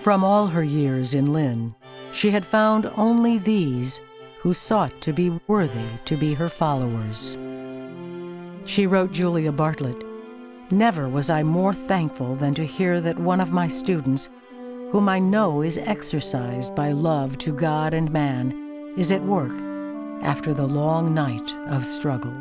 From all her years in Lynn, she had found only these who sought to be worthy to be her followers. She wrote Julia Bartlett, "Never was I more thankful than to hear that one of my students, whom I know is exercised by love to God and man, is at work after the long night of struggle."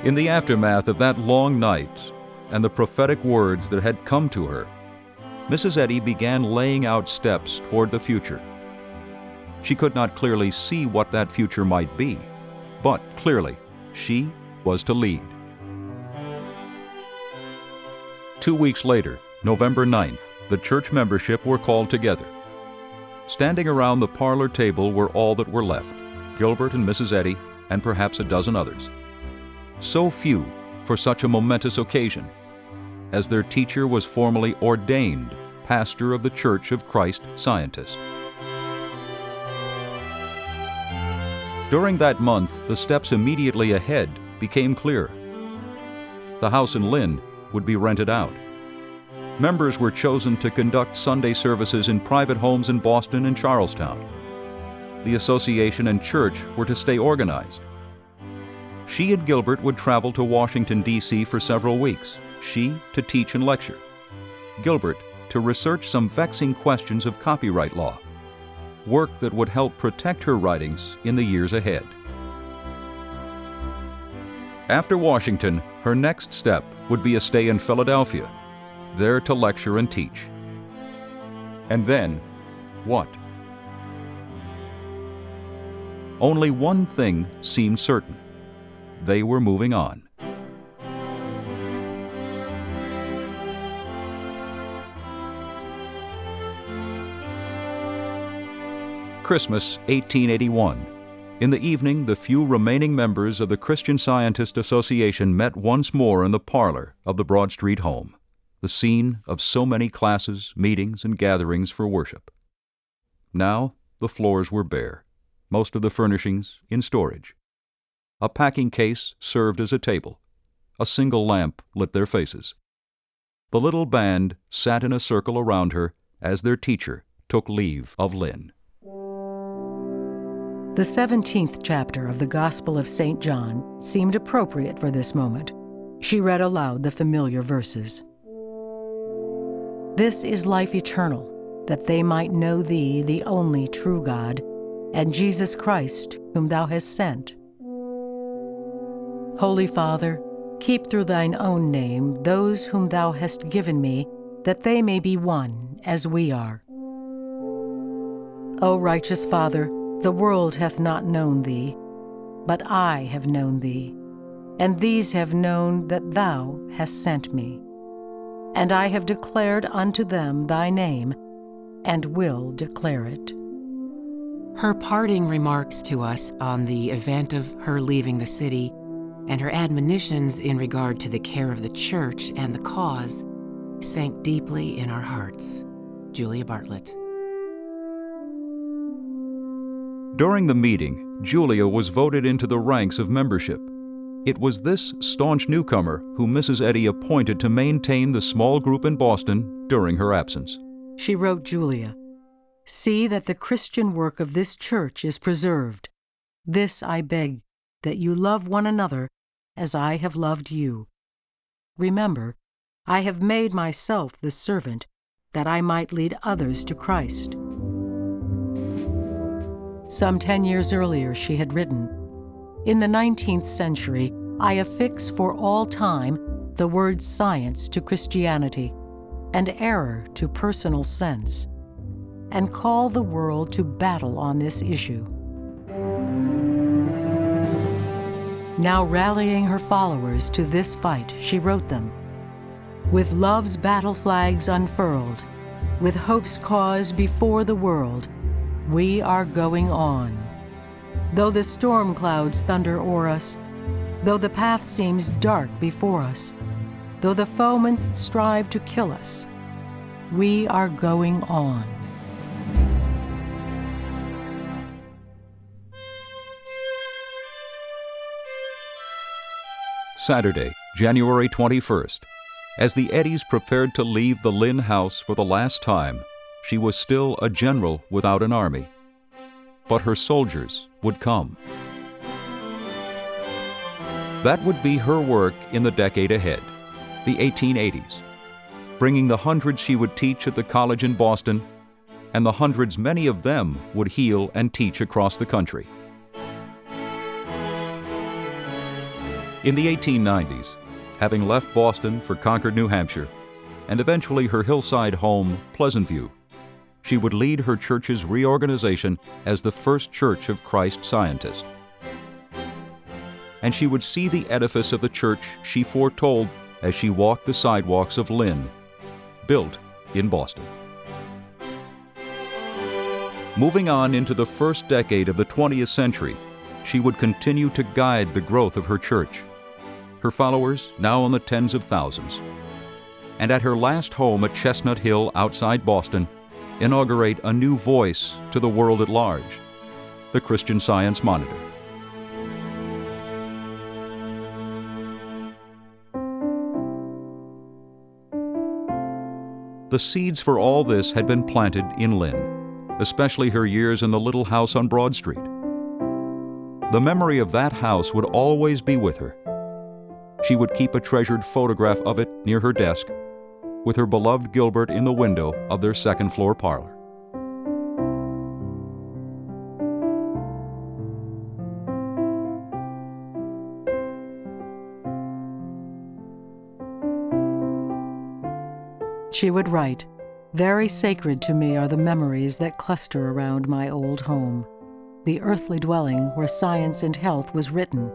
In the aftermath of that long night and the prophetic words that had come to her, Mrs. Eddy began laying out steps toward the future. She could not clearly see what that future might be, but clearly she was to lead. 2 weeks later, November 9th, the church membership were called together. Standing around the parlor table were all that were left, Gilbert and Mrs. Eddy, and perhaps a dozen others. So few for such a momentous occasion, as their teacher was formally ordained pastor of the Church of Christ Scientist. During that month, the steps immediately ahead became clear. The house in Lynn would be rented out. Members were chosen to conduct Sunday services in private homes in Boston and Charlestown. The association and church were to stay organized. She and Gilbert would travel to Washington, D.C. for several weeks, she to teach and lecture, Gilbert to research some vexing questions of copyright law, work that would help protect her writings in the years ahead. After Washington, her next step would be a stay in Philadelphia, there to lecture and teach. And then, what? Only one thing seemed certain. They were moving on. Christmas 1881. In the evening, the few remaining members of the Christian Scientist Association met once more in the parlor of the Broad Street home, the scene of so many classes, meetings, and gatherings for worship. Now the floors were bare, most of the furnishings in storage. A packing case served as a table. A single lamp lit their faces. The little band sat in a circle around her as their teacher took leave of Lynn. The 17th chapter of the Gospel of St. John seemed appropriate for this moment. She read aloud the familiar verses. "This is life eternal, that they might know Thee, the only true God, and Jesus Christ, whom Thou hast sent. Holy Father, keep through Thine own name those whom Thou hast given me, that they may be one, as we are. O righteous Father, the world hath not known Thee, but I have known Thee, and these have known that Thou hast sent me. And I have declared unto them Thy name, and will declare it." Her parting remarks to us on the event of her leaving the city and her admonitions in regard to the care of the church and the cause sank deeply in our hearts. Julia Bartlett. During the meeting, Julia was voted into the ranks of membership. It was this staunch newcomer whom Mrs. Eddy appointed to maintain the small group in Boston during her absence. She wrote Julia, "See that the Christian work of this church is preserved. This I beg, that you love one another as I have loved you. Remember, I have made myself the servant that I might lead others to Christ." Some 10 years earlier she had written, "In the 19th century, I affix for all time the word science to Christianity, and error to personal sense, and call the world to battle on this issue." Now rallying her followers to this fight, she wrote them, "With love's battle flags unfurled, with hope's cause before the world, we are going on. Though the storm clouds thunder o'er us, though the path seems dark before us, though the foemen strive to kill us, We are going on. Saturday, January 21st. As the Eddys prepared to leave the Lynn house for the last time, she was still a general without an army. But her soldiers would come. That would be her work in the decade ahead, the 1880s, bringing the hundreds she would teach at the college in Boston, and the hundreds many of them would heal and teach across the country. In the 1890s, having left Boston for Concord, New Hampshire, and eventually her hillside home, Pleasant View, she would lead her church's reorganization as the First Church of Christ Scientist. And she would see the edifice of the church she foretold as she walked the sidewalks of Lynn, built in Boston. Moving on into the first decade of the 20th century, she would continue to guide the growth of her church, her followers now in the tens of thousands, and at her last home at Chestnut Hill outside Boston, inaugurate a new voice to the world at large, the Christian Science Monitor. The seeds for all this had been planted in Lynn, especially her years in the little house on Broad Street. The memory of that house would always be with her. She would keep a treasured photograph of it near her desk, with her beloved Gilbert in the window of their second-floor parlor. She would write, "Very sacred to me are the memories that cluster around my old home, the earthly dwelling where science and health was written,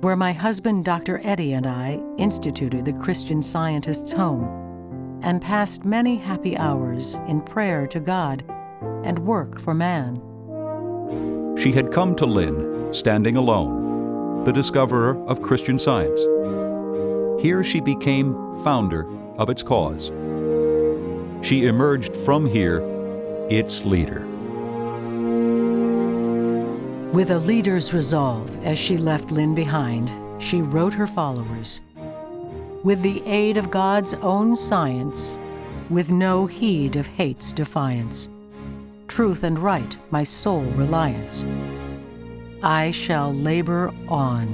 where my husband Dr. Eddy and I instituted the Christian Scientist's home and passed many happy hours in prayer to God and work for man." She had come to Lynn standing alone, the discoverer of Christian Science. Here she became founder of its cause. She emerged from here its leader. With a leader's resolve as she left Lynn behind, she wrote her followers, "With the aid of God's own science, with no heed of hate's defiance, truth and right my sole reliance, I shall labor on."